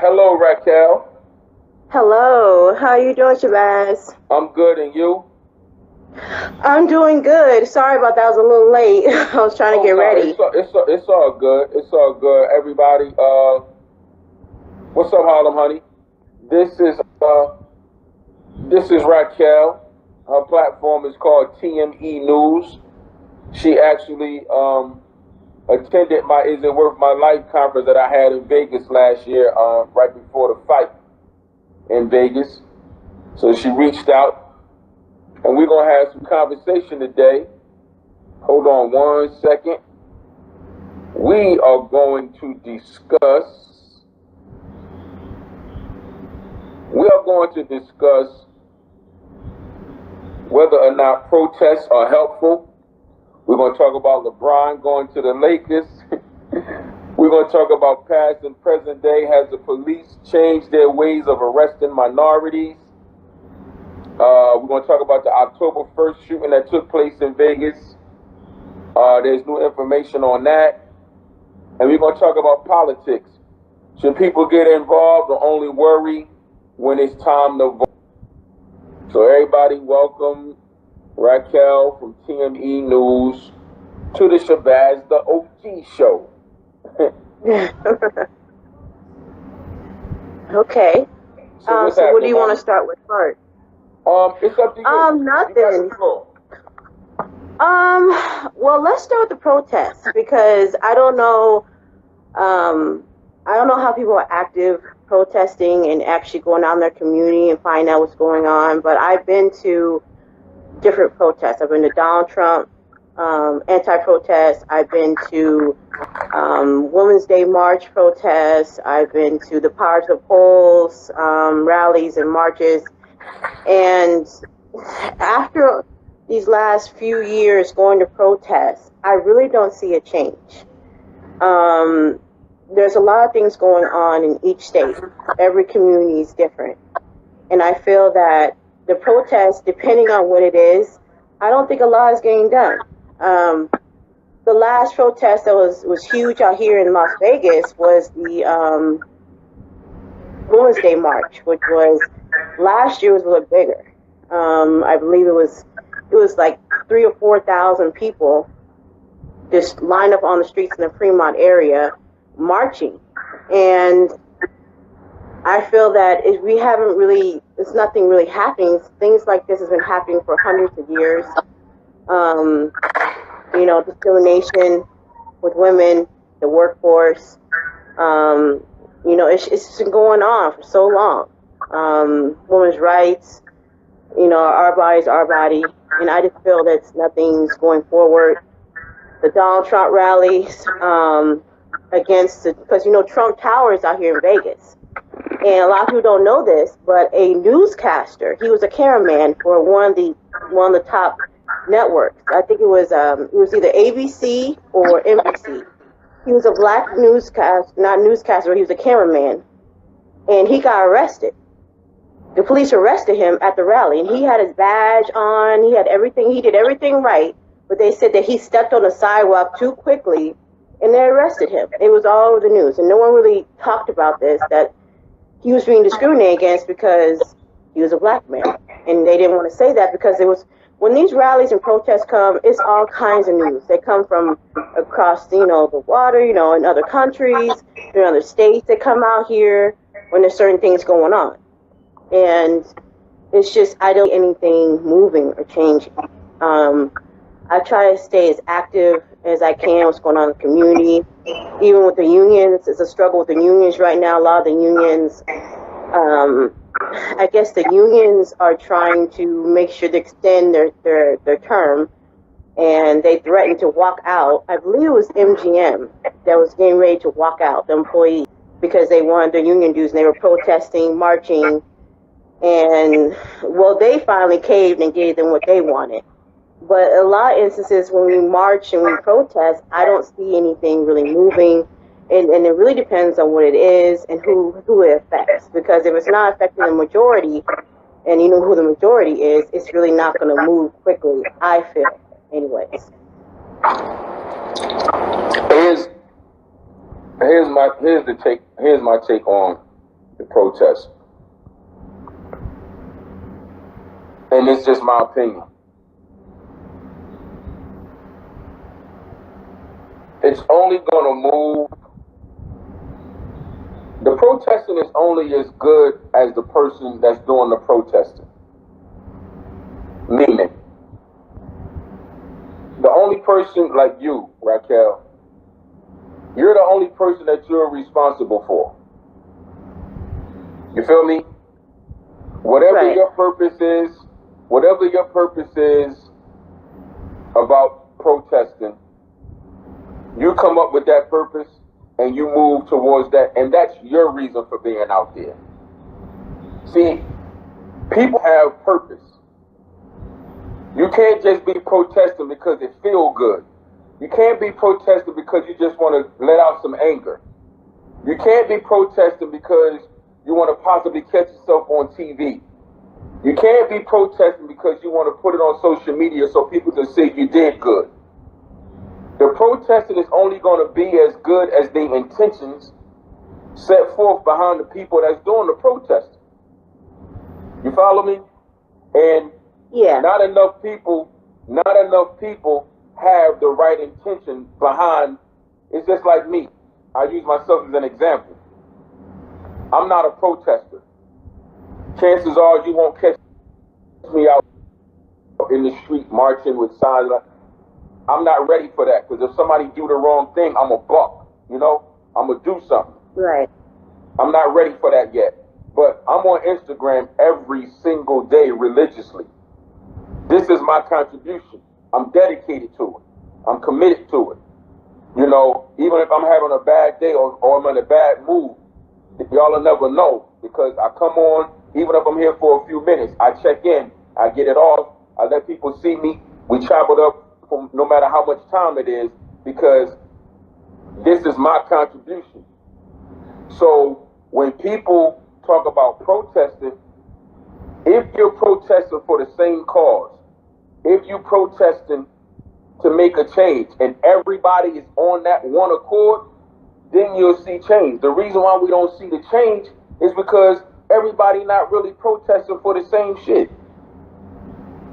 Hello, Raquel. Hello, how are you doing, Shabazz? I'm good, and you? I'm doing good. Sorry about that. I was a little late. I was trying to Oh get no, ready. it's all good. It's all good. Everybody, what's up, Harlem, honey? This is this is Raquel. Her platform is called TME News. She actually attended my Is It Worth My Life conference that I had in Vegas last year, right before the fight in Vegas. So she reached out, and we're gonna have some conversation today. Hold on 1 second. We are going to discuss. We are going to discuss whether or not protests are helpful. We're going to talk about LeBron going to the Lakers. We're going to talk about past and present day. Has the police changed their ways of arresting minorities? We're going to talk about the October 1st shooting that took place in Vegas. There's new information on that. And we're going to talk about politics. Should people get involved or only worry when it's time to vote? So everybody, welcome Raquel from TME News to the Shabazz the OG show. Okay. So what do you want to start with first? It's up to you. Nothing. Well, let's start with the protests because I don't know how people are active protesting and actually going out in their community and find out what's going on. But I've been to different protests. I've been to Donald Trump anti-protests. I've been to Women's Day March protests. I've been to the Powers of Polls rallies and marches. And after these last few years going to protests, I really don't see a change. There's a lot of things going on in each state. Every community is different. And I feel that the protests, depending on what it is, I don't think a lot is getting done. The last protest that was huge out here in Las Vegas was the Women's Day March, which was last year was a little bigger. I believe it was like 3,000 or 4,000 people just lined up on the streets in the Fremont area marching. And I feel that it's nothing really happening. Things like this has been happening for hundreds of years. Discrimination with women, the workforce. It's been going on for so long. Women's rights, our body's our body. And I just feel that nothing's going forward. The Donald Trump rallies because Trump Tower is out here in Vegas. And a lot of people don't know this, but a newscaster, he was a cameraman for one of the top networks. I think it was either ABC or NBC. He was a black newscaster, he was a cameraman, and he got arrested. The police arrested him at the rally, and he had his badge on, he had everything, he did everything right, but they said that he stepped on the sidewalk too quickly, and they arrested him. It was all over the news, and no one really talked about this, that he was being discriminated against because he was a black man. And they didn't want to say that because when these rallies and protests come, it's all kinds of news. They come from across, the water, in other countries, in other states. They come out here when there's certain things going on. And it's just, I don't see anything moving or changing. I try to stay as active as I can, what's going on in the community. Even with the unions, it's a struggle with the unions right now. A lot of the unions, I guess the unions are trying to make sure to extend their term, and they threatened to walk out. I believe it was MGM that was getting ready to walk out, the employees, because they wanted their union dues, and they were protesting, marching, and, well, they finally caved and gave them what they wanted. But a lot of instances when we march and we protest, I don't see anything really moving. And it really depends on what it is and who it affects. Because if it's not affecting the majority, and you know who the majority is, it's really not going to move quickly, I feel, anyways. Here's my take on the protest. And it's just my opinion. It's only going to move. The protesting is only as good as the person that's doing the protesting. Meaning, the only person like you, Raquel, you're the only person that you're responsible for. You feel me? Whatever your purpose is about protesting, you come up with that purpose and you move towards that, and that's your reason for being out there. See, people have purpose. You can't just be protesting because it feels good. You can't be protesting because you just want to let out some anger. You can't be protesting because you want to possibly catch yourself on TV. You can't be protesting because you want to put it on social media so people can see you did good. The protesting is only going to be as good as the intentions set forth behind the people that's doing the protesting. You follow me? And not enough people have the right intention behind. It's just like me. I use myself as an example. I'm not a protester. Chances are you won't catch me out in the street marching with signs. I'm not ready for that, because if somebody do the wrong thing, I'm a buck. You know, I'm gonna do something. Right. I'm not ready for that yet. But I'm on Instagram every single day religiously. This is my contribution. I'm dedicated to it. I'm committed to it. You know, even if I'm having a bad day or I'm in a bad mood, y'all will never know, because I come on, even if I'm here for a few minutes, I check in, I get it off, I let people see me, we chop it up from no matter how much time it is, because this is my contribution. So when people talk about protesting, if you're protesting for the same cause, if you're protesting to make a change and everybody is on that one accord, then you'll see change. The reason why we don't see the change is because everybody not really protesting for the same shit.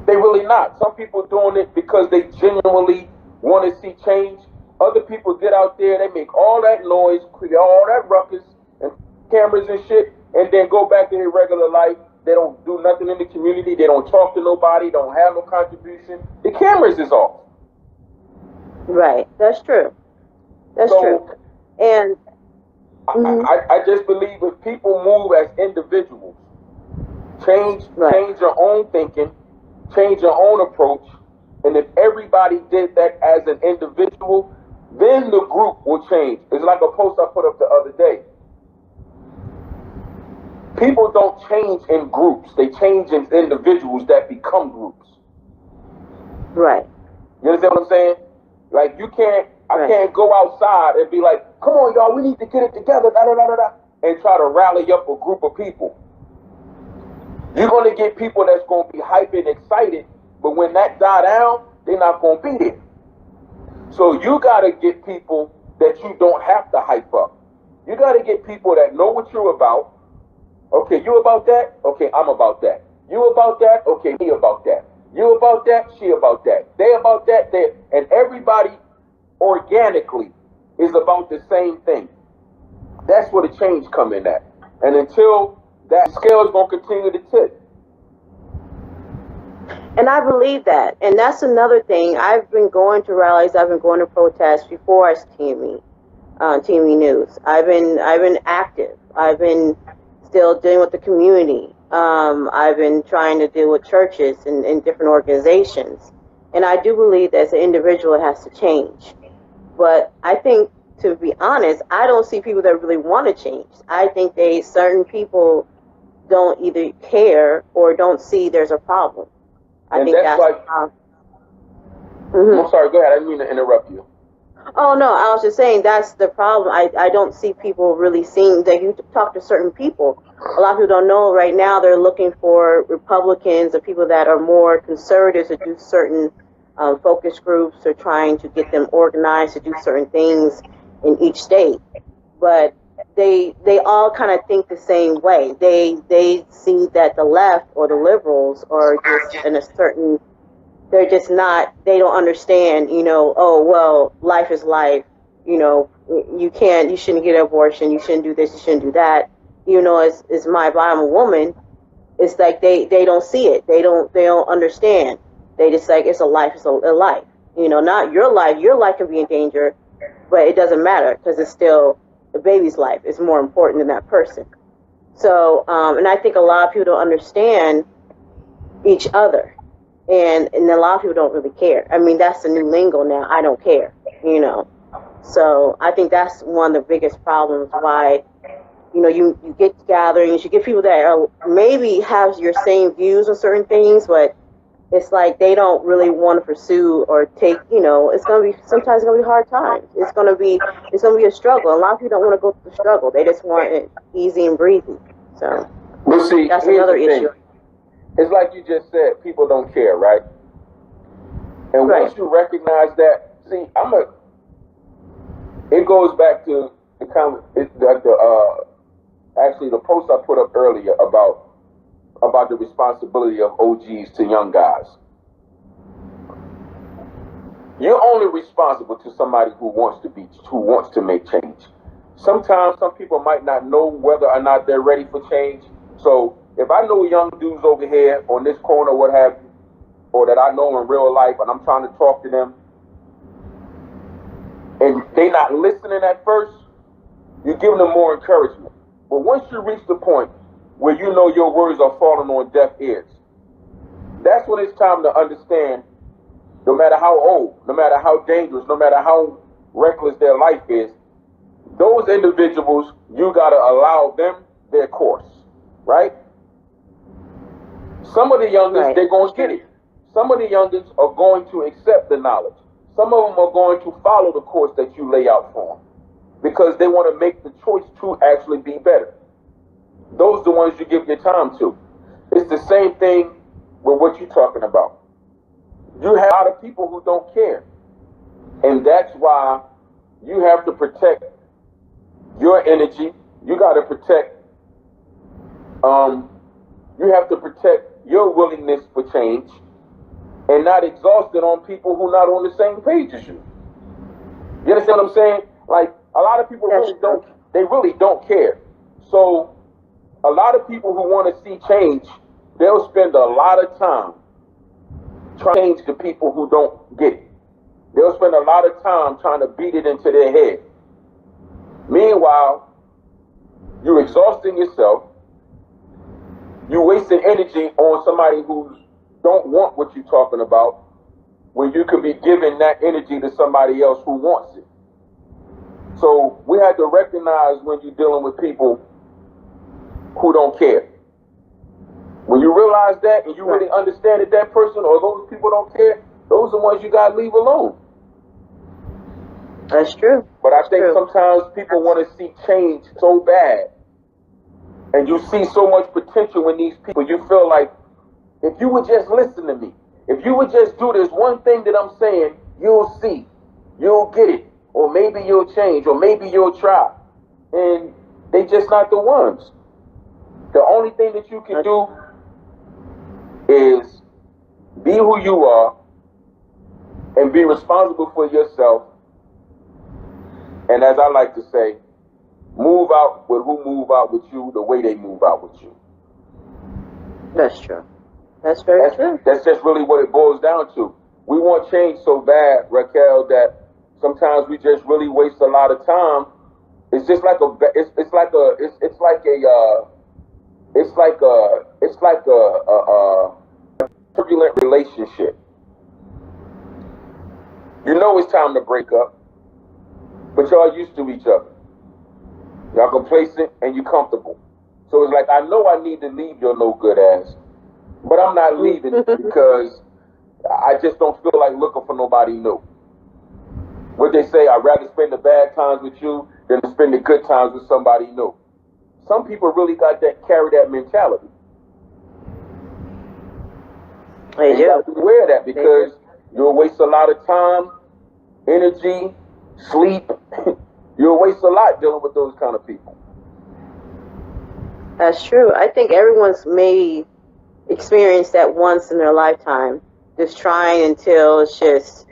They really not. Some people doing it because they genuinely want to see change. Other people get out there, they make all that noise, create all that ruckus and cameras and shit, and then go back to their regular life. They don't do nothing in the community. They don't talk to nobody. Don't have no contribution. The cameras is off. Right. That's true. That's true. And I just believe if people move as individuals, change your own thinking, change your own approach, and if everybody did that as an individual, then the group will change. It's like a post I put up the other day. People don't change in groups. They change in individuals that become groups. Right. You understand what I'm saying? Like, I can't go outside and be like, come on, y'all, we need to get it together, and try to rally up a group of people. You're going to get people that's going to be hyped and excited, but when that die down, they're not going to be there. So you got to get people that you don't have to hype up. You got to get people that know what you're about. Okay, you about that? Okay, I'm about that. You about that? Okay, me about that. You about that? She about that. They about that? They, and everybody organically is about the same thing. That's where the change come in at. And until that scale is going to continue to tip. And I believe that. And that's another thing. I've been going to rallies. I've been going to protests before I was TME, TME News. I've been active. I've been still dealing with the community. I've been trying to deal with churches and different organizations. And I do believe that as an individual, it has to change. But I think, to be honest, I don't see people that really want to change. I think certain people don't either care or don't see there's a problem. I think that's like, I'm sorry, go ahead. I didn't mean to interrupt you. Oh, no, I was just saying that's the problem. I don't see people really seeing that. You talk to certain people. A lot of people don't know right now they're looking for Republicans or people that are more conservatives to do certain focus groups or trying to get them organized to do certain things in each state. But they all kind of think the same way. They see that the left or the liberals are just in a certain, they're just not, they don't understand, oh, well, life is life, you shouldn't get an abortion, you shouldn't do this, you shouldn't do that, it's my body, I'm a woman. It's like they don't see it, they don't understand. They just like, it's a life, it's a life, not your life can be in danger, but it doesn't matter because it's still the baby's life is more important than that person. So and I think a lot of people don't understand each other. And a lot of people don't really care. I mean, that's the new lingo now. I don't care, So I think that's one of the biggest problems why, you get gatherings, you get people that are maybe have your same views on certain things, but it's like they don't really want to pursue or take, it's going to be, sometimes it's going to be hard times. It's going to be a struggle. A lot of people don't want to go through the struggle. They just want it easy and breezy. So well, see, that's another issue. It's like you just said, people don't care, right? And right. Once you recognize that, see, it goes back to actually the post I put up earlier about the responsibility of OGs to young guys. You're only responsible to somebody who wants to make change. Sometimes some people might not know whether or not they're ready for change. So if I know young dudes over here on this corner, what have you, or that I know in real life, and I'm trying to talk to them, and they not listening at first, you're giving them more encouragement. But once you reach the point where you know your words are falling on deaf ears, that's when it's time to understand, no matter how old, no matter how dangerous, no matter how reckless their life is, those individuals, you got to allow them their course, right? Some of the youngest, right, they're going to get it. Some of the youngest are going to accept the knowledge. Some of them are going to follow the course that you lay out for them because they want to make the choice to actually be better. Those are the ones you give your time to. It's the same thing with what you're talking about. You have a lot of people who don't care. And that's why you have to protect your energy. You got to protect, your willingness for change and not exhaust it on people who are not on the same page as you. You understand what I'm saying? Like, a lot of people really don't care. So a lot of people who want to see change, they'll spend a lot of time trying to change the people who don't get it. They'll spend a lot of time trying to beat it into their head. Meanwhile, you're exhausting yourself. You're wasting energy on somebody who don't want what you're talking about, when you could be giving that energy to somebody else who wants it. So we have to recognize when you're dealing with people who don't care. When you realize that and you really understand that person or those people don't care, those are the ones you got to leave alone. That's true. But I think sometimes people want to see change so bad. And you see so much potential in these people. You feel like, if you would just listen to me, if you would just do this one thing that I'm saying, you'll see, you'll get it, or maybe you'll change, or maybe you'll try. And they just not the ones. The only thing that you can do is be who you are and be responsible for yourself. And as I like to say, move out with who move out with you the way they move out with you. That's true. That's very true. That's just really what it boils down to. We want change so bad, Raquel, that sometimes we just really waste a lot of time. It's just like a turbulent relationship. You know it's time to break up, but y'all used to each other. Y'all complacent and you comfortable. So it's like, I know I need to leave your no good ass, but I'm not leaving because I just don't feel like looking for nobody new. What they say, I'd rather spend the bad times with you than to spend the good times with somebody new. Some people really carry that mentality. You got to be aware of that because you'll waste a lot of time, energy, sleep. You'll waste a lot dealing with those kind of people. That's true. I think everyone's may experience that once in their lifetime. Just trying until it's just,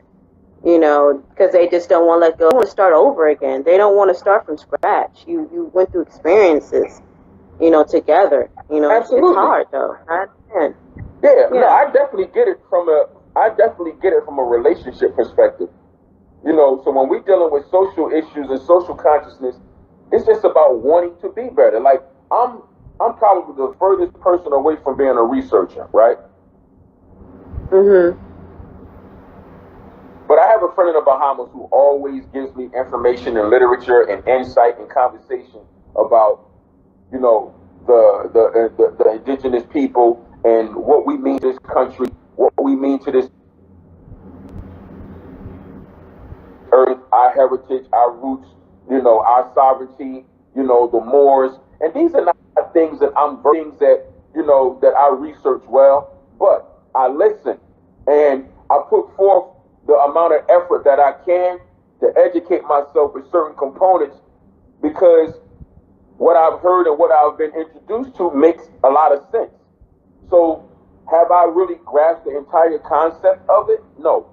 because they just don't want to let go. They want to start over again. They don't want to start from scratch. You went through experiences, together. Absolutely. It's hard though. No, I definitely get it from a relationship perspective. So when we're dealing with social issues and social consciousness, it's just about wanting to be better. Like I'm probably the furthest person away from being a researcher, right? Mhm. But I have a friend in the Bahamas who always gives me information and literature and insight and conversation about, the indigenous people and what we mean to this country, what we mean to this earth, our heritage, our roots, our sovereignty, the Moors. And these are not things that that I research well, but I listen and I put forth the amount of effort that I can to educate myself with certain components, because what I've heard and what I've been introduced to makes a lot of sense. So have I really grasped the entire concept of it? No.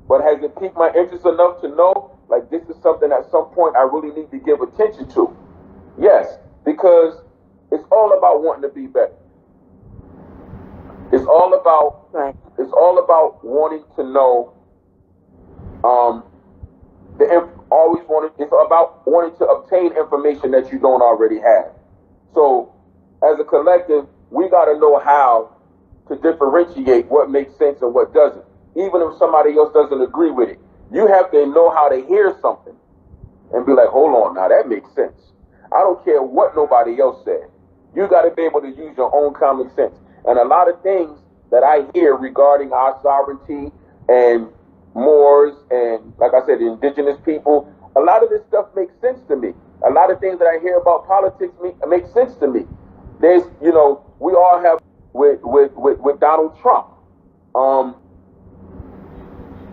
But has it piqued my interest enough to know, like, this is something at some point I really need to give attention to? Yes, because it's all about wanting to be better. It's all about wanting to know. It's about wanting to obtain information that you don't already have. So, as a collective, we got to know how to differentiate what makes sense and what doesn't. Even if somebody else doesn't agree with it, you have to know how to hear something and be like, hold on, now that makes sense. I don't care what nobody else said. You got to be able to use your own common sense. And a lot of things that I hear regarding our sovereignty and Moors and, like I said, indigenous people, a lot of this stuff makes sense to me. A lot of things that I hear about politics make sense to me. There's, we all have with Donald Trump.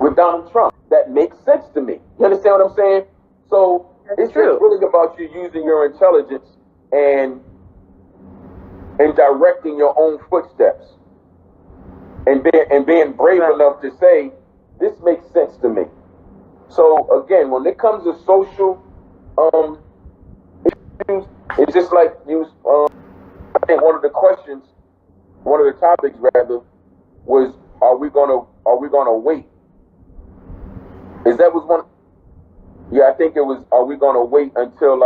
With Donald Trump, that makes sense to me. You understand what I'm saying? So it's just really about you using your intelligence and directing your own footsteps and being brave enough to say, this makes sense to me. So again, when it comes to social issues, it's just like I think one of the topics was, are we gonna wait? Was one? Yeah, I think it was, are we gonna wait until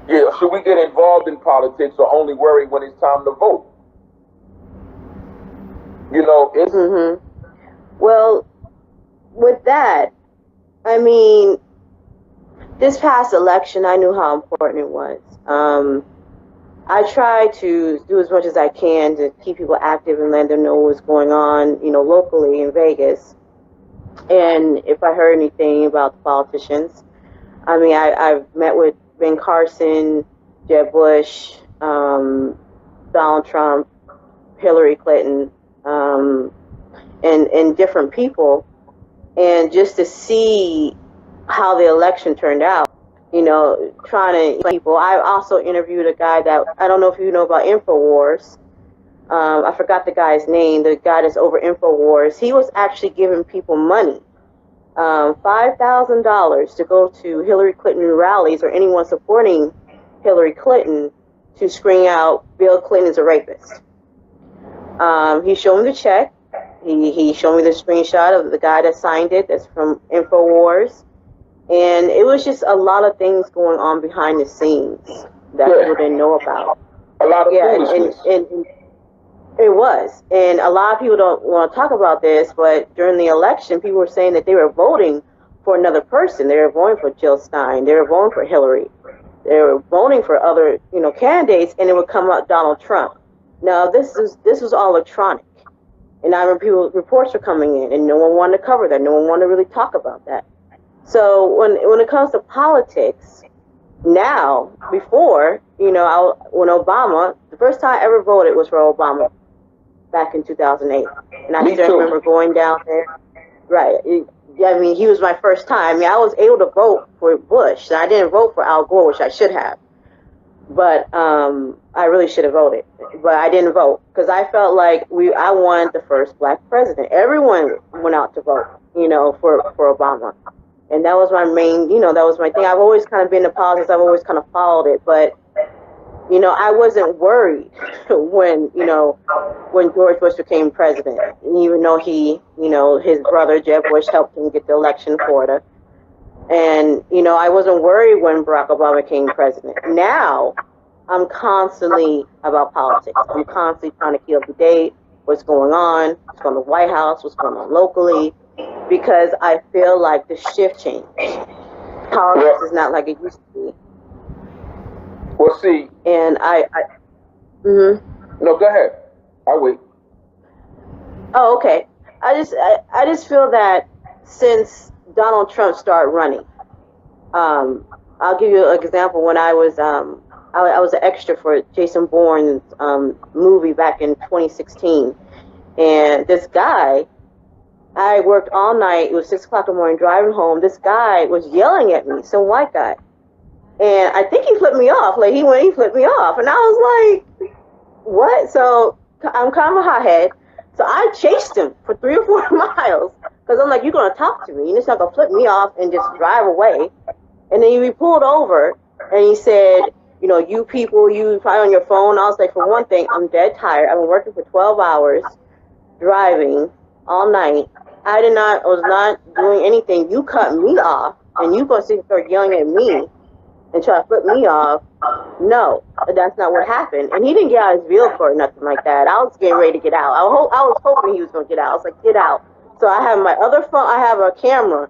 should we get involved in politics or only worry when it's time to vote? It's Well, with that, I mean, this past election, I knew how important it was. I try to do as much as I can to keep people active and let them know what's going on, locally in Vegas. And if I heard anything about the politicians, I mean, I've met with Ben Carson, Jeb Bush, Donald Trump, Hillary Clinton, and different people, and just to see how the election turned out. Trying to people. I also interviewed a guy that, I don't know if you know about InfoWars. I forgot the guy's name. The guy that's over InfoWars. He was actually giving people money, $5,000 to go to Hillary Clinton rallies or anyone supporting Hillary Clinton to scream out Bill Clinton's a rapist. He showed me the check. He showed me the screenshot of the guy that signed it. That's from InfoWars. And it was just a lot of things going on behind the scenes that people didn't know about. A lot of foolishness. And it was. And a lot of people don't want to talk about this, but during the election, people were saying that they were voting for another person. They were voting for Jill Stein. They were voting for Hillary. They were voting for other, candidates, and it would come out Donald Trump. Now, this was all electronic. And I remember reports were coming in, and no one wanted to cover that. No one wanted to really talk about that. So when it comes to politics, now, before, when Obama, the first time I ever voted was for Obama back in 2008. And I still remember going down there, I mean, he was my first time. I mean, I was able to vote for Bush. I didn't vote for Al Gore, which I should have. But I really should have voted. But I didn't vote because I felt like I wanted the first black president. Everyone went out to vote, for Obama. And that was my main, that was my thing. I've always kind of been in politics. I've always kind of followed it. But, I wasn't worried when George Bush became president. Even though his brother, Jeb Bush, helped him get the election in Florida. And, I wasn't worried when Barack Obama became president. Now, I'm constantly about politics. I'm constantly trying to keep up to date, what's going on, what's going on in the White House, what's going on locally, because I feel like the shift changed. Politics is not like it used to be. Well, see. And No, go ahead. I'll wait. Oh, okay. I just feel that since Donald Trump started running, I'll give you an example. When I was an extra for Jason Bourne's movie back in 2016, and this guy, I worked all night. It was 6 o'clock in the morning, driving home. This guy was yelling at me, some white guy, and I think he flipped me off. Like he flipped me off, and I was like, "What?" So I'm kind of a hothead. So I chased him for 3 or 4 miles because I'm like, "You're gonna talk to me. You're just not gonna flip me off and just drive away." And then he pulled over and he said, "You people, you probably on your phone." I was like, for one thing, I'm dead tired. I've been working for 12 hours, driving all night. I was not doing anything. You cut me off and you gonna sit and start yelling at me and try to flip me off. No, that's not what happened. And he didn't get out of his vehicle or nothing like that. I was getting ready to get out. I was hoping he was going to get out. I was like, "Get out." So I have my other phone. I have a camera,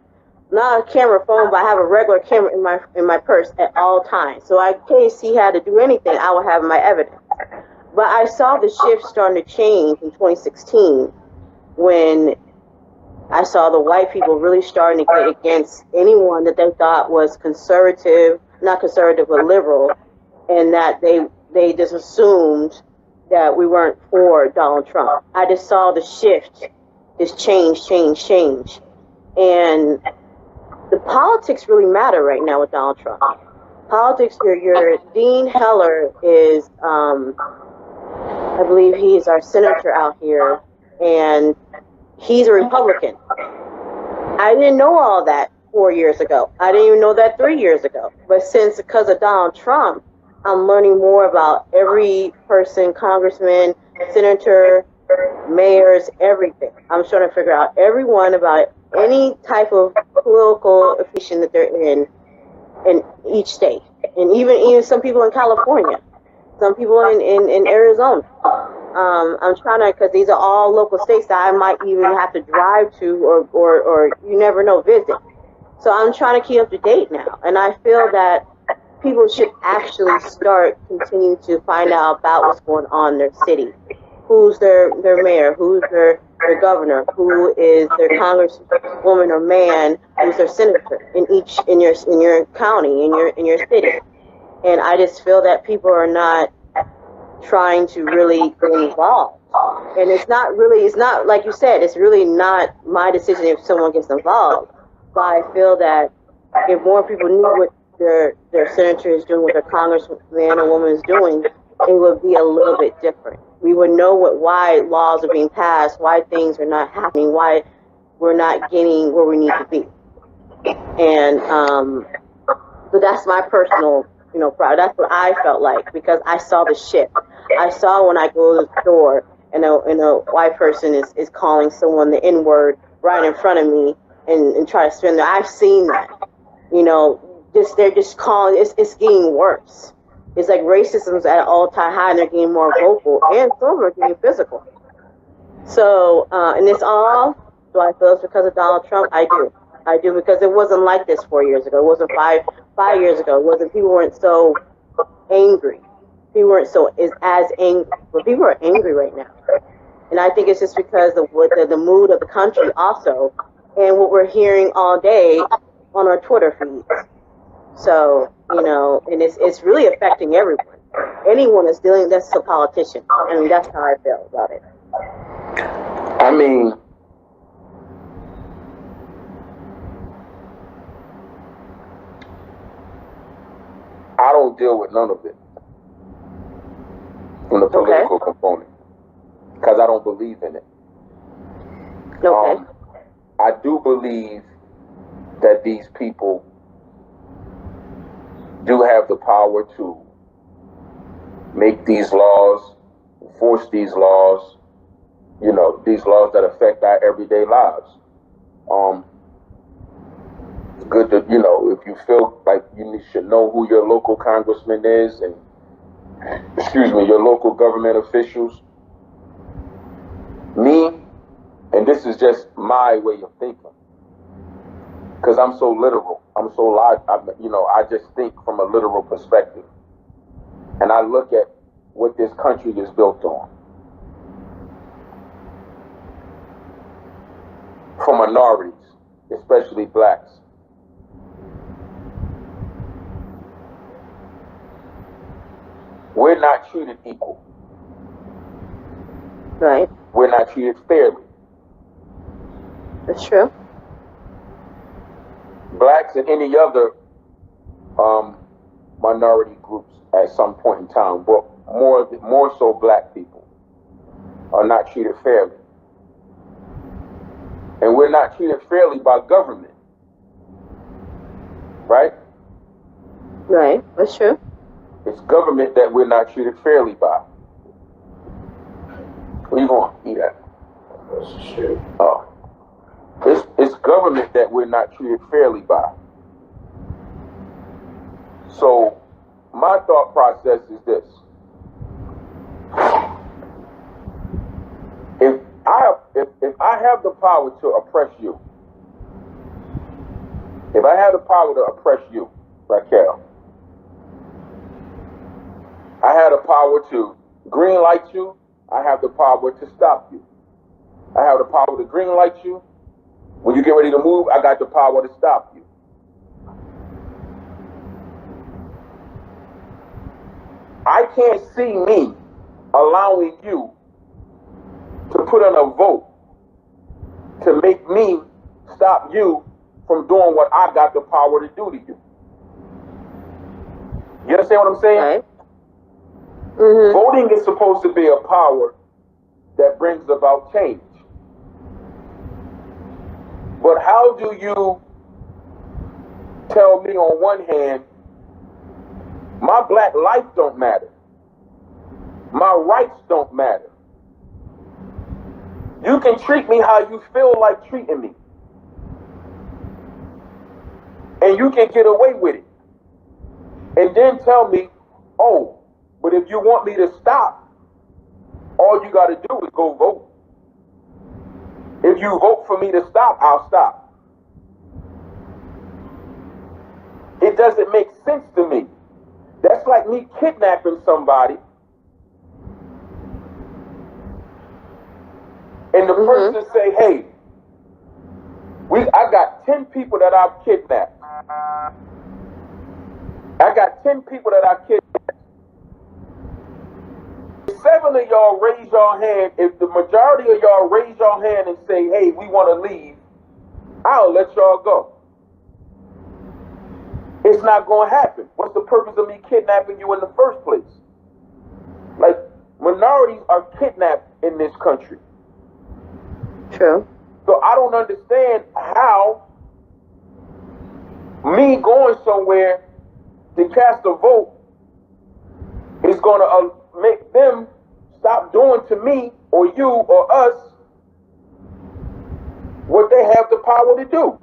not a camera phone, but I have a regular camera in my purse at all times. So in case he had to do anything, I would have my evidence. But I saw the shift starting to change in 2016 when I saw the white people really starting to get against anyone that they thought was conservative, not conservative, but liberal, and that they just assumed that we weren't for Donald Trump. I just saw the shift, this change. And the politics really matter right now with Donald Trump. Politics, your Dean Heller is, I believe he's our senator out here, and he's a Republican. I didn't know all that 4 years ago. I didn't even know that 3 years ago. But because of Donald Trump, I'm learning more about every person, congressman, senator, mayors, everything. I'm trying to figure out everyone about any type of political affiliation that they're in each state. And even some people in California, some people in Arizona. I'm trying to, because these are all local states that I might even have to drive to or you never know, visit. So I'm trying to keep up to date now. And I feel that people should actually start continuing to find out about what's going on in their city. Who's their mayor? Who's their governor? Who is their congresswoman or man? Who's their senator in your county, in your city? And I just feel that people are not trying to really get involved. And it's not like you said, it's really not my decision if someone gets involved. But I feel that if more people knew what their senator is doing, what their congressman or woman is doing, it would be a little bit different. We would know why laws are being passed, why things are not happening, why we're not getting where we need to be. And but that's my personal, pride. That's what I felt like, because I saw the shift. I saw when I go to the store and a white person is calling someone the N-word right in front of me and try to spin there. I've seen that. They're just calling. It's getting worse. It's like racism's at an all-time high, and they're getting more vocal, and some are getting physical. So, and it's all. Do I feel it's because of Donald Trump? I do, because it wasn't like this 4 years ago. It wasn't five years ago. It wasn't. People weren't so angry. People weren't as angry, but people are angry right now, and I think it's just because of the mood of the country also, and what we're hearing all day on our Twitter feeds. So, and it's really affecting everyone. Anyone that's a politician. I mean, that's how I feel about it. I mean, don't deal with none of it from the political component because I don't believe in it. Okay. I do believe that these people do have the power to make these laws, enforce these laws, these laws that affect our everyday lives. It's good to, if you feel like you should know who your local congressman is and, your local government officials. Me, and this is just my way of thinking, because I'm so literal. I'm so I just think from a literal perspective. And I look at what this country is built on. For minorities, especially blacks. We're not treated equal. Right. We're not treated fairly. That's true. Blacks and any other minority groups at some point in time, but more so black people, are not treated fairly. And we're not treated fairly by government. Right? Right. That's true. It's government that we're not treated fairly by. Where you going? Eat at? That's true. Oh. It's government that we're not treated fairly by. So my thought process is this. If I have the power to oppress you, if I have the power to oppress you, Raquel, I have the power to green light you, I have the power to stop you. I have the power to green light you. When you get ready to move, I got the power to stop you. I can't see me allowing you to put on a vote to make me stop you from doing what I got the power to do to you. You understand what I'm saying? Right. Mm-hmm. Voting is supposed to be a power that brings about change. But how do you tell me on one hand, my black life don't matter, my rights don't matter? You can treat me how you feel like treating me, and you can get away with it, and then tell me, oh, but if you want me to stop, all you got to do is go vote. If you vote for me to stop, I'll stop. It doesn't make sense to me. That's like me kidnapping somebody, and the person say, hey, I got 10 people that I've kidnapped. I got 10 people that I kidnapped. 7 of y'all raise your hand. If the majority of y'all raise your hand and say, hey, we want to leave, I'll let y'all go. It's not going to happen. What's the purpose of me kidnapping you in the first place? Like, minorities are kidnapped in this country. True. So I don't understand how me going somewhere to cast a vote is going to make them stop doing to me or you or us what they have the power to do.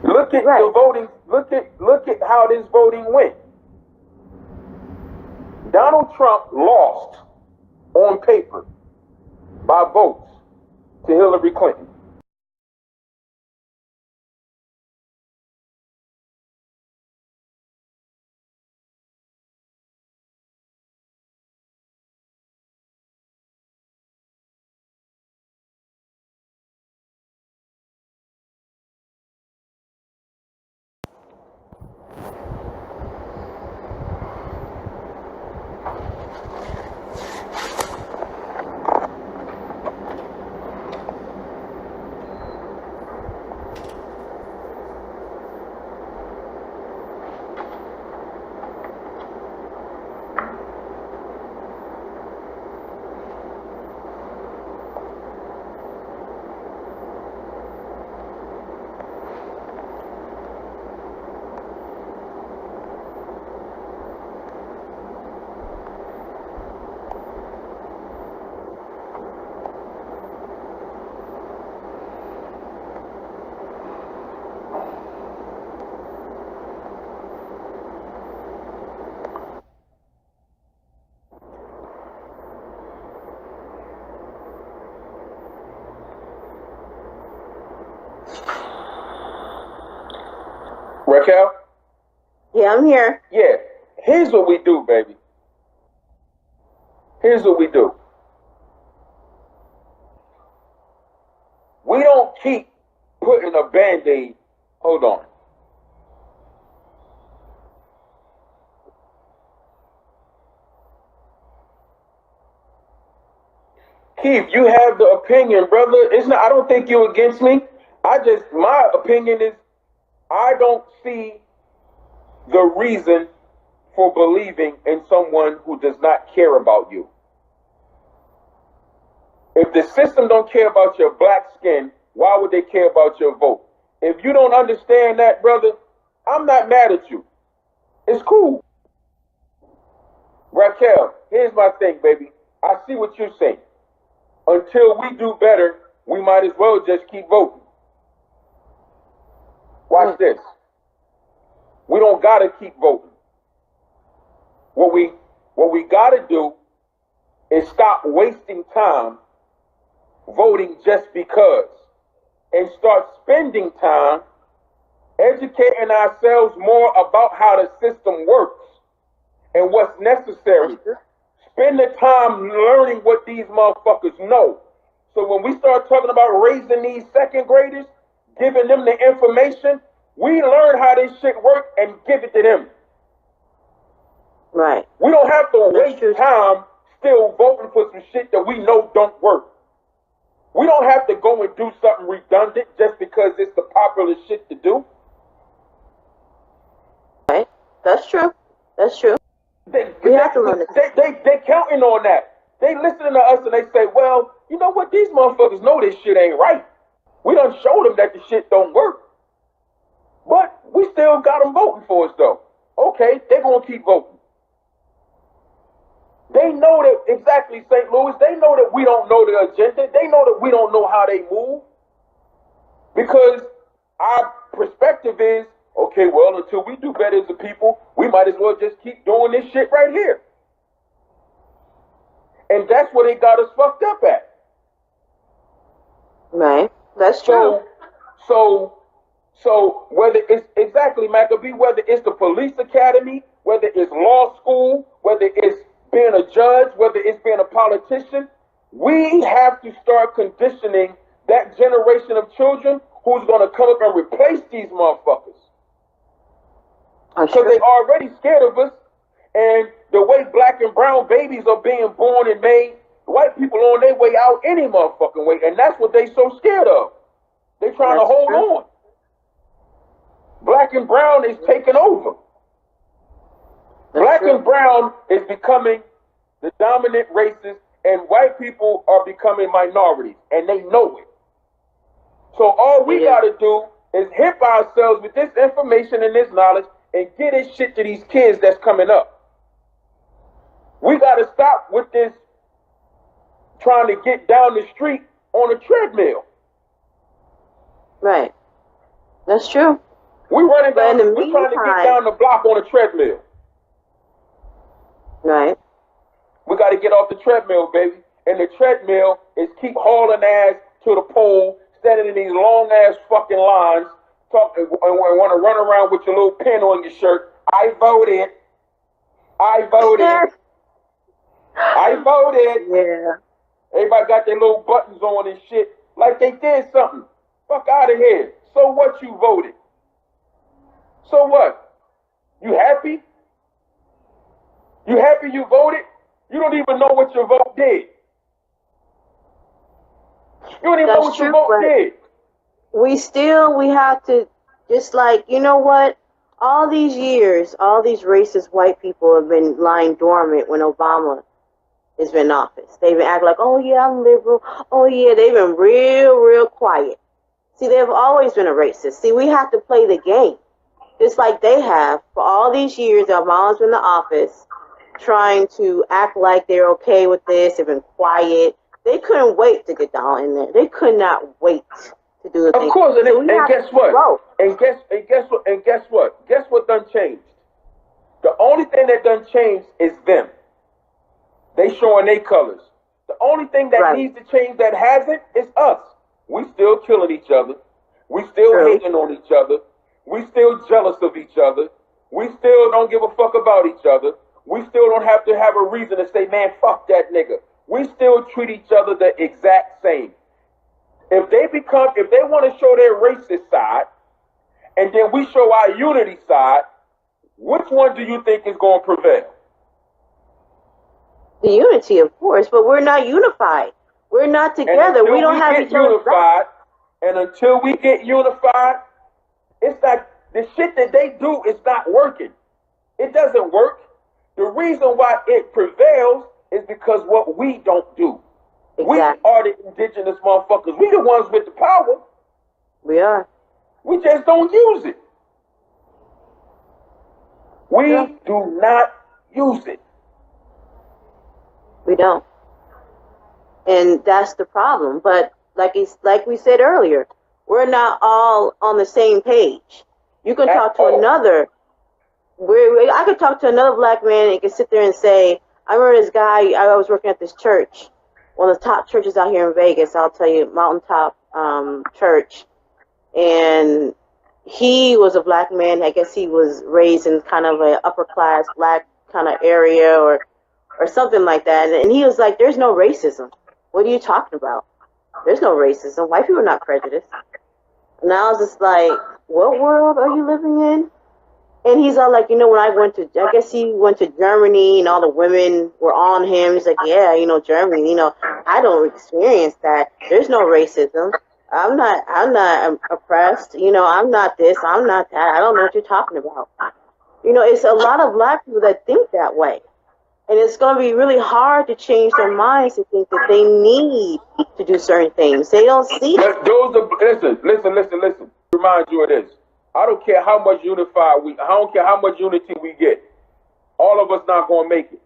Look at the voting. Look at how this voting went. Donald Trump lost on paper by votes to Hillary Clinton. Raquel? Yeah, I'm here. Yeah. Here's what we do, baby. Here's what we do. We don't keep putting a Band-Aid. Hold on. Keith, you have the opinion, brother. It's not. I don't think you're against me. My opinion is, I don't see the reason for believing in someone who does not care about you. If the system don't care about your black skin, why would they care about your vote? If you don't understand that, brother, I'm not mad at you. It's cool. Raquel, here's my thing, baby. I see what you're saying. Until we do better, we might as well just keep voting. Watch this. We don't gotta keep voting. What we gotta do is stop wasting time voting just because, and start spending time educating ourselves more about how the system works and what's necessary. Spend the time learning what these motherfuckers know. So when we start talking about raising these second graders, giving them the information, we learn how this shit works and give it to them. Right. We don't have to waste time still voting for some shit that we know don't work. We don't have to go and do something redundant just because it's the popular shit to do. Right. That's true. That's true. They're counting on that. They listening to us and they say, well, you know what? These motherfuckers know this shit ain't right. We done showed them that the shit don't work. But we still got them voting for us, though. Okay, they're going to keep voting. They know that, exactly, St. Louis, they know that we don't know the agenda. They know that we don't know how they move. Because our perspective is, okay, well, until we do better as a people, we might as well just keep doing this shit right here. And that's where they got us fucked up at. Right. That's true. So whether it's, exactly, Maccabee, whether it's the police academy, whether it's law school, whether it's being a judge, whether it's being a politician, we have to start conditioning that generation of children who's going to come up and replace these motherfuckers. Because they already scared of us, and the way black and brown babies are being born and made, white people on their way out any motherfucking way, and that's what they so scared of. They trying to hold on. Black and brown is taking over. Black and brown is becoming the dominant races, and white people are becoming minorities, and they know it. So all we got to do is hip ourselves with this information and this knowledge and get this shit to these kids that's coming up. We got to stop with this trying to get down the street on a treadmill. Right. That's true. We're trying to get down the block on a treadmill. Right. We got to get off the treadmill, baby. And the treadmill is keep hauling ass to the pole, standing in these long ass fucking lines, talking and want to run around with your little pin on your shirt. I voted. I voted. I voted. Yeah. Everybody got their little buttons on and shit, like they did something. Fuck out of here. So what, you voted? So what? You happy? You happy you voted? You don't even know what your vote did. You don't even know what your vote did. We have to, just like, you know what? All these years, all these racist white people have been lying dormant when Obama has been in office. They've been acting like, oh yeah, I'm liberal. Oh yeah, they've been real quiet. See, they've always been a racist. See, we have to play the game. Just like they have for all these years that Obama's been in the office, trying to act like they're okay with this. They've been quiet. They couldn't wait to get down in there. They could not wait to do the thing. Of course, and guess what? And guess what? Guess what done changed? The only thing that done changed is them. They showing their colors. The only thing that needs to change that hasn't is us. We still killing each other. We still hating on each other. We still jealous of each other. We still don't give a fuck about each other. We still don't have to have a reason to say, man, fuck that nigga. We still treat each other the exact same. If they want to show their racist side, and then we show our unity side, which one do you think is going to prevail? The unity, of course, but we're not unified. We're not together. We don't have each other. And until we get unified, it's like the shit that they do is not working. It doesn't work. The reason why it prevails is because what we don't do. Exactly. We are the indigenous motherfuckers. We the ones with the power. We are. We just don't use it. We do not use it. We don't. And that's the problem. But like we said earlier, we're not all on the same page. You can talk to another. I could talk to another black man and can sit there and say, I remember this guy, I was working at this church, one of the top churches out here in Vegas, I'll tell you, Mountaintop Church. And he was a black man. I guess he was raised in kind of an upper class black kind of area or something like that. And he was like, there's no racism. What are you talking about? There's no racism. White people are not prejudiced. And I was just like, what world are you living in? And he's all like, when I guess he went to Germany and all the women were on him. He's like, yeah, Germany, I don't experience that. There's no racism. I'm not oppressed. I'm not this. I'm not that. I don't know what you're talking about. It's a lot of black people that think that way. And it's going to be really hard to change their minds to think that they need to do certain things. They don't see it. Listen. Remind you of this. I don't care how much I don't care how much unity we get. All of us not going to make it.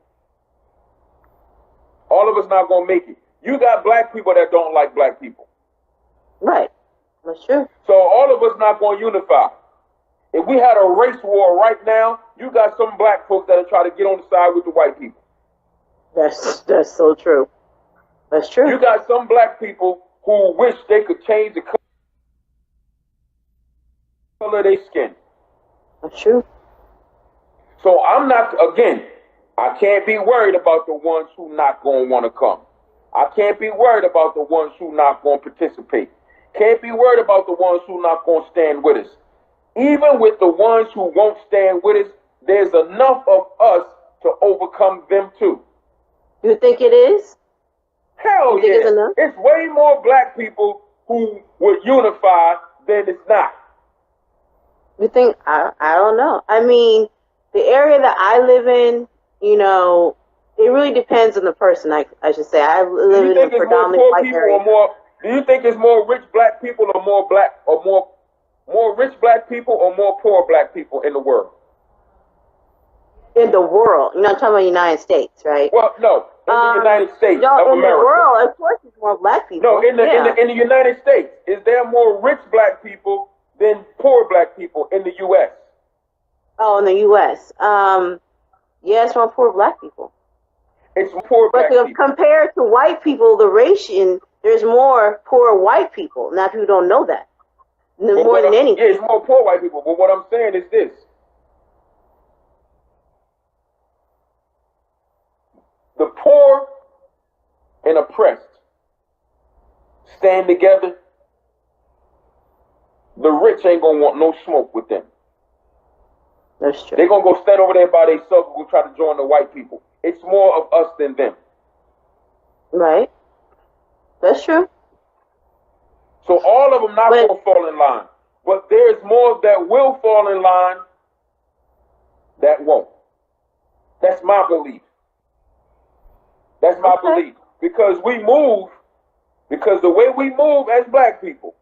All of us not going to make it. You got black people that don't like black people. Right. That's true. So all of us not going to unify. If we had a race war right now, you got some black folks that'll try to get on the side with the white people. That's so true. That's true. You got some black people who wish they could change the color of their skin. That's true. So I can't be worried about the ones who not going to want to come. I can't be worried about the ones who not going to participate. Can't be worried about the ones who not going to stand with us. Even with the ones who won't stand with us, there's enough of us to overcome them too. You think it is? Hell yeah. It's way more black people who would unify than it's not. You think? I don't know. I mean, the area that I live in, it really depends on the person, I should say. I live in a predominantly white area. Do you think it's more rich black people or more rich black people or more poor black people in the world? In the world. I'm talking about the United States, right? Well, no. In the United States of America. In the world, of course, it's more black people. No, in the United States, is there more rich black people than poor black people in the U.S.? Oh, in the U.S. Yeah, it's more poor black people. It's poor black people. But compared to white people, there's more poor white people. Now, people don't know that. More than anything. Yeah, it's more poor white people. But what I'm saying is this. The poor and oppressed stand together. The rich ain't going to want no smoke with them. That's true. They're going to go stand over there by themselves and go try to join the white people. It's more of us than them. Right. That's true. So all of them not going to fall in line. But there's more that will fall in line that won't. That's my belief. That's my belief. Because the way we move as black people,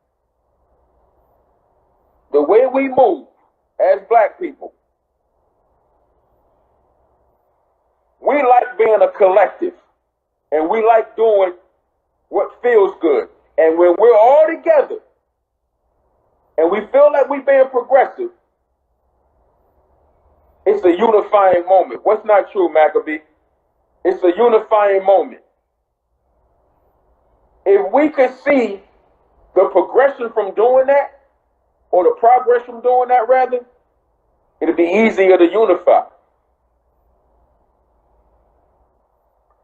we like being a collective. And we like doing what feels good. And when we're all together, and we feel like we're being progressive, it's a unifying moment. What's not true, Maccabee? It's a unifying moment. If we could see the progression from doing that, or the progress from doing that, rather, it'll be easier to unify.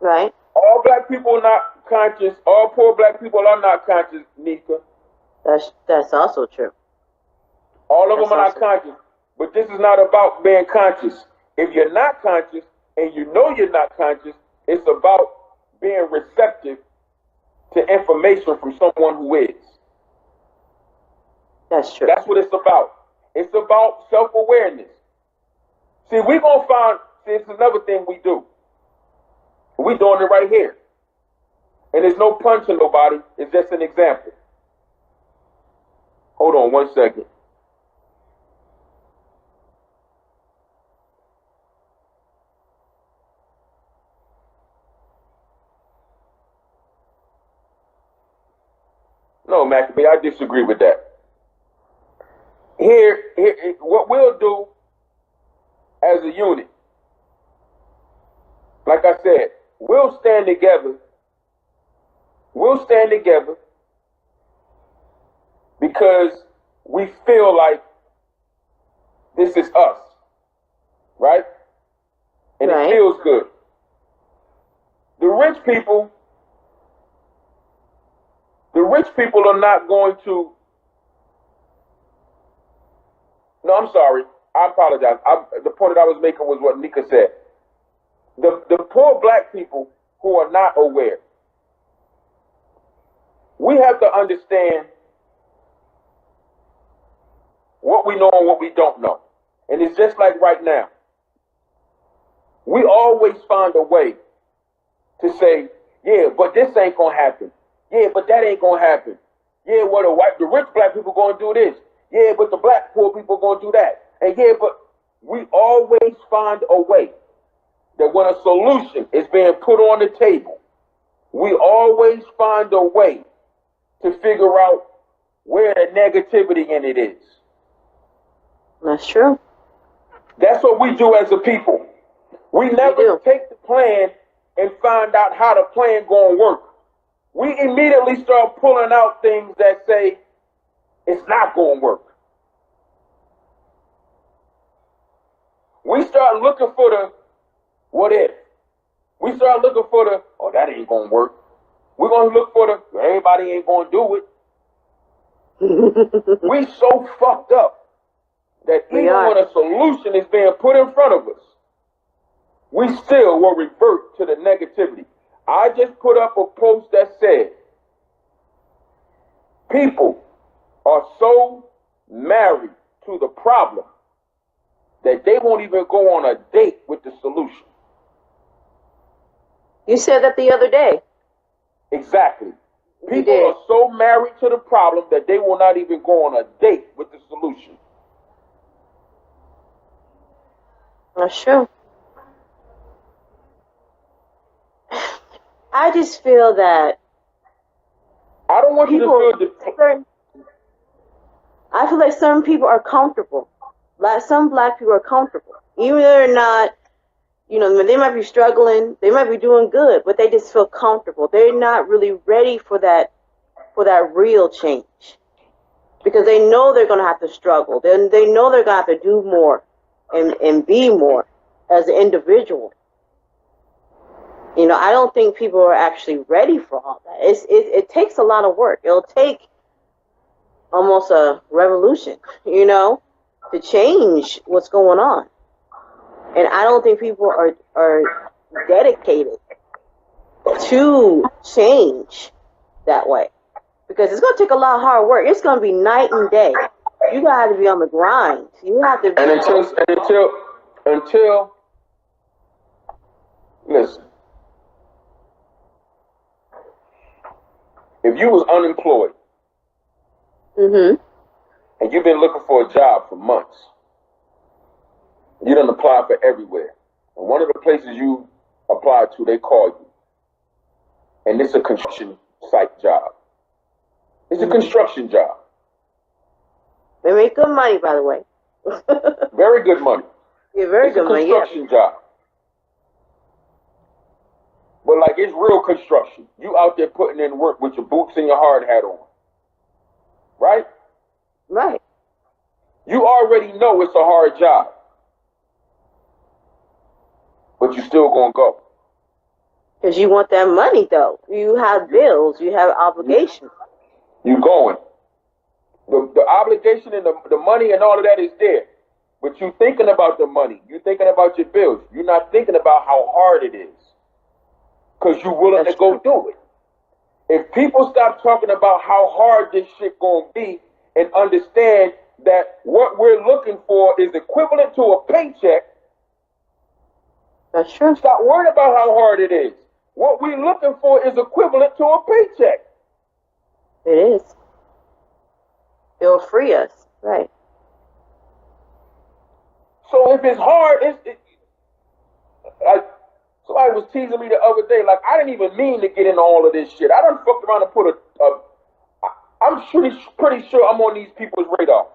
Right. All black people are not conscious. All poor black people are not conscious, Nika. That's also true. All of them are not conscious. But this is not about being conscious. If you're not conscious and you know you're not conscious, it's about being receptive to information from someone who is. That's true. That's what it's about. It's about self-awareness. See, we're going to find, it's another thing we do. We're doing it right here. And there's no punching nobody. It's just an example. Hold on 1 second. No, Maccabee, I disagree with that. Here, what we'll do as a unit, like I said, we'll stand together. We'll stand together because we feel like this is us, right? And right. It feels good. The rich people are not going to. No, I'm sorry. I apologize. The point that I was making was what Nika said. The poor black people who are not aware, we have to understand what we know and what we don't know. And it's just like right now. We always find a way to say, yeah, but this ain't going to happen. Yeah, but that ain't going to happen. Yeah, well, the rich black people going to do this. Yeah, but the black poor people going to do that. And yeah, but we always find a way that when a solution is being put on the table, we always find a way to figure out where the negativity in it is. That's true. That's what we do as a people. We never take the plan and find out how the plan going to work. We immediately start pulling out things that say it's not going to work. We start looking for the what if. We start looking for the, oh, that ain't going to work. We're going to look for the, everybody ain't going to do it. We so fucked up that even when a solution is being put in front of us, we still will revert to the negativity. I just put up a post that said, people are so married to the problem that they won't even go on a date with the solution. You said that the other day. Exactly. People are so married to the problem that they will not even go on a date with the solution. That's true. I just feel that I don't want you to feel I feel like some people are comfortable. Like some black people are comfortable. Even though they're not, you know, they might be struggling, they might be doing good, but they just feel comfortable. They're not really ready for that real change. Because they know they're going to have to struggle. They know they're going to have to do more and be more as an individual. You know, I don't think people are actually ready for all that. It takes a lot of work. It'll take almost a revolution, you know, to change what's going on. And I don't think people are dedicated to change that way. Because it's going to take a lot of hard work. It's going to be night and day. You got to be on the grind. You have to be. And until listen, if you was unemployed, and you've been looking for a job for months, you done apply for everywhere, and one of the places you applied to, they call you, and it's a construction site job. It's a construction job. They make good money, by the way. Very good money. Yeah, very good money. It's a construction job. But like, it's real construction. You out there putting in work with your boots and your hard hat on. Right? Right. You already know it's a hard job, but you still gonna go. Because you want that money, though. You have bills. You have obligations. You going. The obligation and the money and all of that is there. But you thinking about the money. You thinking about your bills. You're not thinking about how hard it is. Because you're willing to go do it. If people stop talking about how hard this shit gonna be and understand that what we're looking for is equivalent to a paycheck. That's true. Stop worrying about how hard it is. What we're looking for is equivalent to a paycheck. It is. It'll free us. Right. So if it's hard, somebody was teasing me the other day, like I didn't even mean to get into all of this shit. I done fucked around and put I'm pretty sure I'm on these people's radar.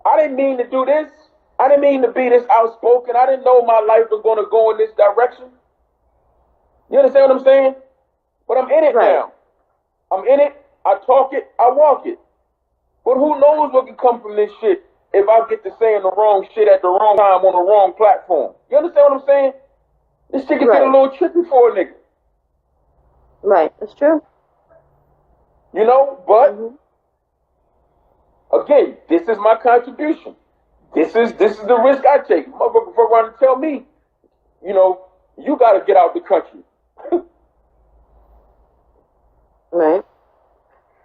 I didn't mean to do this. I didn't mean to be this outspoken. I didn't know my life was going to go in this direction. You understand what I'm saying? But I'm in it now. I'm in it. I talk it. I walk it. But who knows what can come from this shit if I get to saying the wrong shit at the wrong time on the wrong platform. You understand what I'm saying? This shit can get a little tricky for a nigga. Right. That's true. You know, but again, this is my contribution. This is the risk I take. Motherfucker fuck around and tell me, you know, you got to get out the country. Right.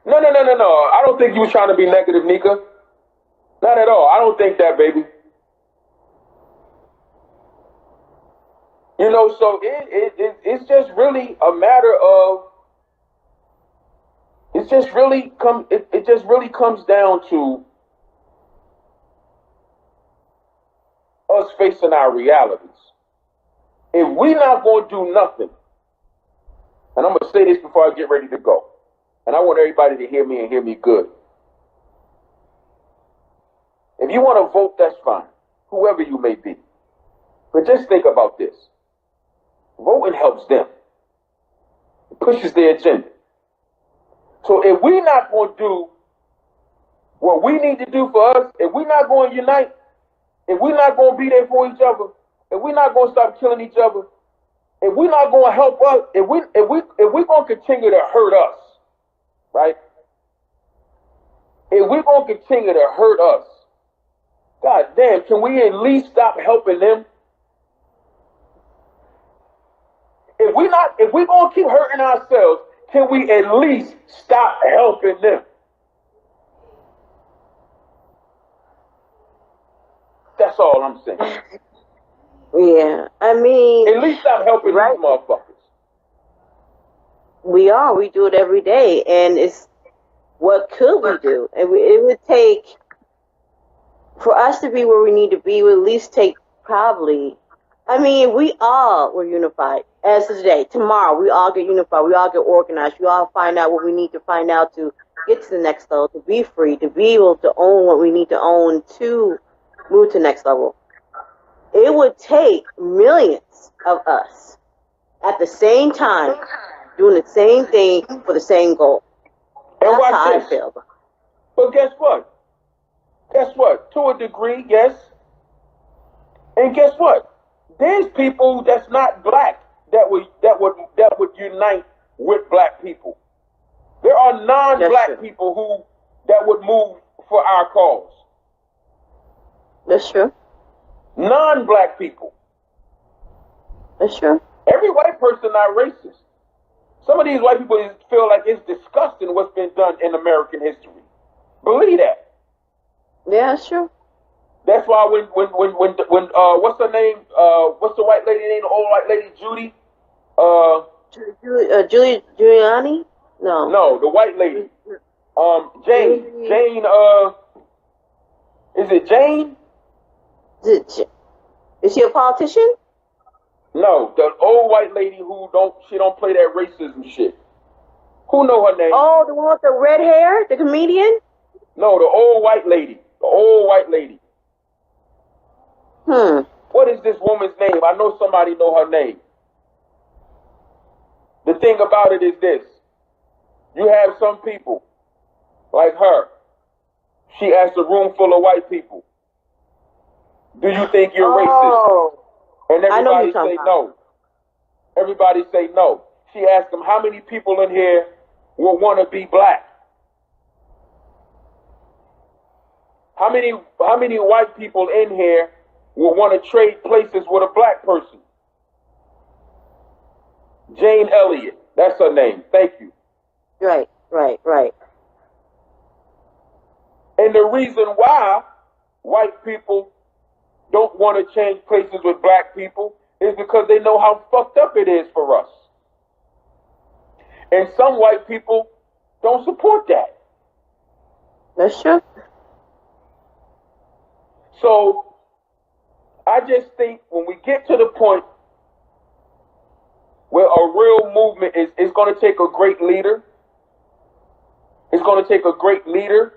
No. I don't think you was trying to be negative, Nika. Not at all. I don't think that, baby. You know, so it's just really a matter of. It just really comes down to us facing our realities. If we not going to do nothing, and I'm going to say this before I get ready to go, and I want everybody to hear me and hear me good. If you want to vote, that's fine, whoever you may be. But just think about this. Voting helps them. It pushes their agenda. So if we're not going to do what we need to do for us, if we're not going to unite, if we're not going to be there for each other, if we're not going to stop killing each other, if we're not going to help us, if we're going to continue to hurt us, right? If we're going to continue to hurt us, God damn, can we at least stop helping them? If we're going to keep hurting ourselves, can we at least stop helping them? That's all I'm saying. Yeah, I mean, at least stop helping these motherfuckers. We do it every day, and it's what could we do? It would take, for us to be where we need to be, it would at least take probably, I mean, we all were unified as of today. Tomorrow, we all get unified. We all get organized. We all find out what we need to find out to get to the next level, to be free, to be able to own what we need to own to move to the next level. It would take millions of us at the same time doing the same thing for the same goal. That's how I feel. But guess what? Guess what? To a degree, yes. And guess what? There's people that's not black that would unite with black people. There are non-black people that would move for our cause. That's true. Non-black people. That's true. Every white person not racist. Some of these white people feel like it's disgusting what's been done in American history. Believe that. Yeah, that's true. That's why when what's her name? What's the white lady name? The old white lady, Judy. Giuliani? No. No, the white lady. Jane. Is it Jane? Is she a politician? No, the old white lady who don't play that racism shit. Who know her name? Oh, the one with the red hair, the comedian? No, the old white lady. The old white lady. What is this woman's name? I know somebody know her name. The thing about it is this. You have some people like her. She asked a room full of white people, do you think you're racist? And everybody say no. Everybody say no. She asked them, how many people in here will want to be black? How many white people in here will want to trade places with a black person? Jane Elliott, that's her name. Thank you. Right. And the reason why white people don't want to change places with black people is because they know how fucked up it is for us. And some white people don't support that. That's true. So I just think when we get to the point where a real movement is, it's going to take a great leader. It's going to take a great leader,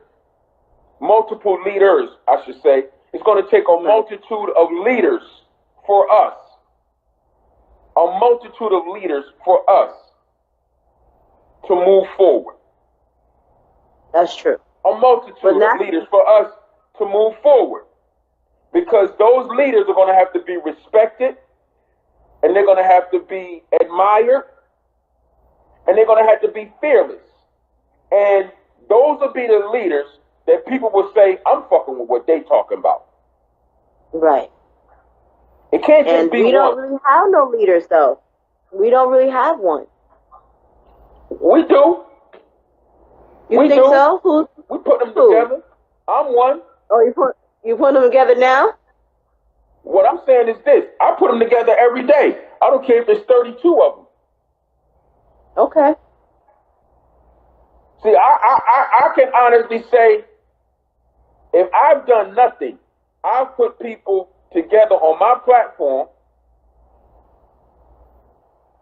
multiple leaders, I should say. It's going to take a multitude of leaders for us. A multitude of leaders for us to move forward. That's true. A multitude of leaders for us to move forward. Because those leaders are going to have to be respected, and they're going to have to be admired, and they're going to have to be fearless. And those will be the leaders that people will say, I'm fucking with what they talking about. Right. It can't just be one. We don't really have no leaders, though. We don't really have one. We do. You think so? We put them together. I'm one. Oh, you put them together now? What I'm saying is this. I put them together every day. I don't care if there's 32 of them. Okay. See, I can honestly say, if I've done nothing, I've put people together on my platform,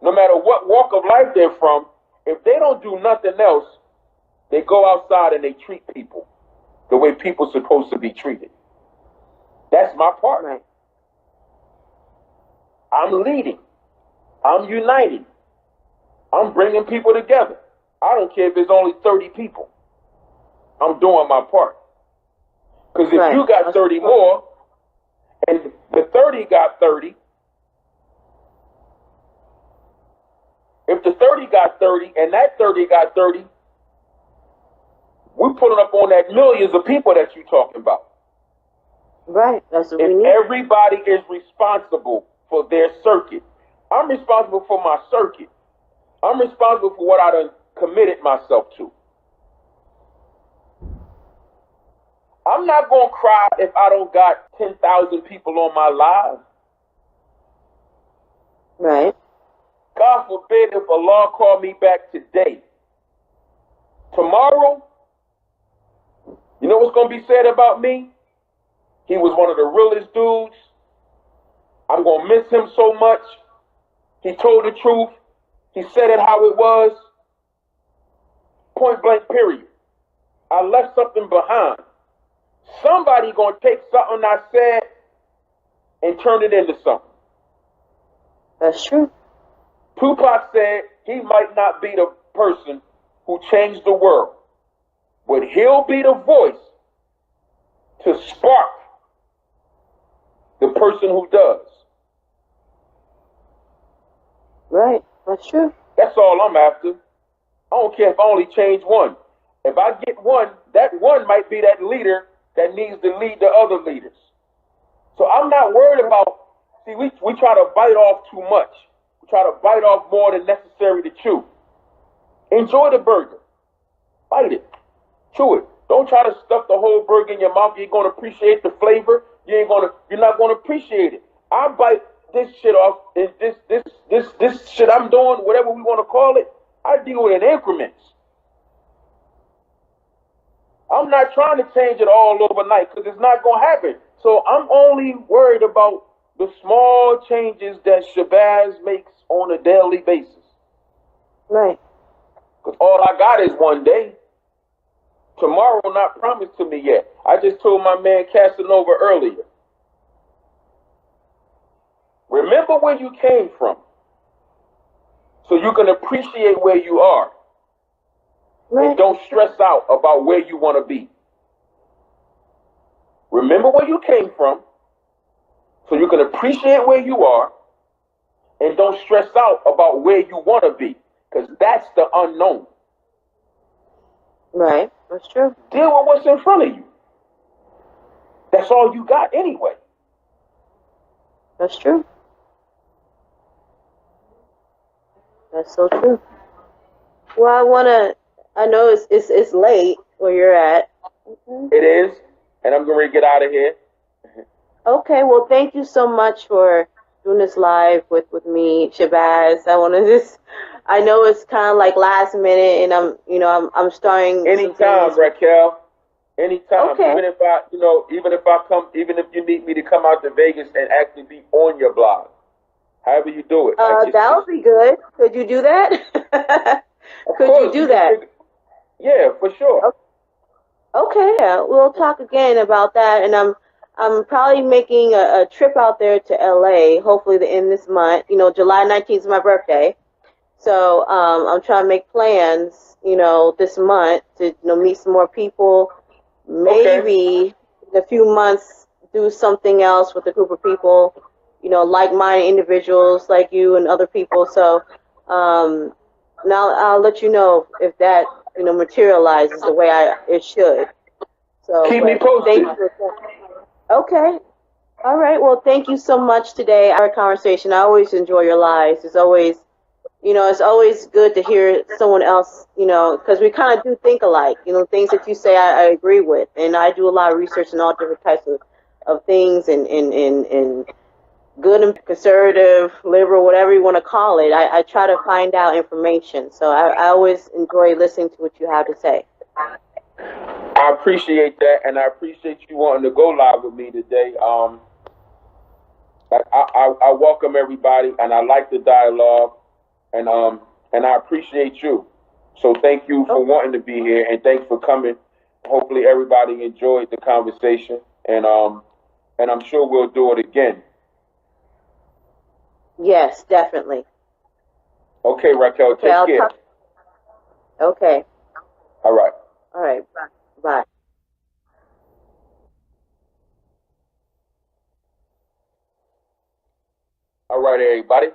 no matter what walk of life they're from. If they don't do nothing else, they go outside and they treat people the way people are supposed to be treated. That's my part. Right. I'm leading. I'm uniting. I'm bringing people together. I don't care if it's only 30 people. I'm doing my part. Because if you got 30 more, and the 30 got 30, if the 30 got 30, and that 30 got 30, we're pulling up on that millions of people that you're talking about. Right, that's what we need. If everybody is responsible for their circuit, I'm responsible for my circuit. I'm responsible for what I done committed myself to. I'm not going to cry if I don't got 10,000 people on my live. Right. God forbid if Allah called me back today. Tomorrow, you know what's going to be said about me? He was one of the realest dudes. I'm going to miss him so much. He told the truth. He said it how it was. Point blank, period. I left something behind. Somebody going to take something I said and turn it into something. That's true. Tupac said he might not be the person who changed the world, but he'll be the voice to spark the person who does. Right, that's true. That's all I'm after. I don't care if I only change one. If I get one, that one might be that leader that needs to lead the other leaders. So I'm not worried about, see, we try to bite off too much. We try to bite off more than necessary to chew. Enjoy the burger. Bite it. Chew it. Don't try to stuff the whole burger in your mouth. You ain't going to appreciate the flavor. You're not going to appreciate it. I bite this shit off, and this shit I'm doing, whatever we want to call it, I deal with it in increments. I'm not trying to change it all overnight because it's not going to happen. So I'm only worried about the small changes that Shabazz makes on a daily basis. Right. Because all I got is one day. Tomorrow not promised to me yet. I just told my man Casanova earlier. Remember where you came from, so you can appreciate where you are. Right. And don't stress out about where you want to be. Remember where you came from so you can appreciate where you are and don't stress out about where you want to be because that's the unknown. Right. That's true. Deal with what's in front of you. That's all you got anyway. That's true. That's so true. Well, I know it's late where you're at. Mm-hmm. It is, and I'm going to get out of here. Okay, well, thank you so much for doing this live with me, Shabazz. I know it's kind of like last minute, and I'm starting. Anytime, Raquel. Anytime. Okay. Even if you need me to come out to Vegas and actually be on your blog, however you do it. That would be good. Could you do that? Could you do that? Yeah, for sure. Okay, we'll talk again about that, and I'm probably making a trip out there to LA, hopefully in this month. July 19th is my birthday. So I'm trying to make plans, this month to meet some more people. Maybe in a few months do something else with a group of people, like-minded individuals like you and other people. So now I'll let you know if that materializes the way it should. So keep me posted. Okay. All right. Well, thank you so much today. Our conversation. I always enjoy your lives. It's always good to hear someone else, because we kind of do think alike. Things that you say I agree with. And I do a lot of research in all different types of things and good and conservative, liberal, whatever you want to call it. I try to find out information. So I always enjoy listening to what you have to say. I appreciate that, and I appreciate you wanting to go live with me today. I welcome everybody, and I like the dialogue, and I appreciate you. So thank you for wanting to be here, and thanks for coming. Hopefully everybody enjoyed the conversation, and I'm sure we'll do it again. Yes, definitely. Okay, Raquel, take care. Okay. All right. All right. Bye. All right, everybody.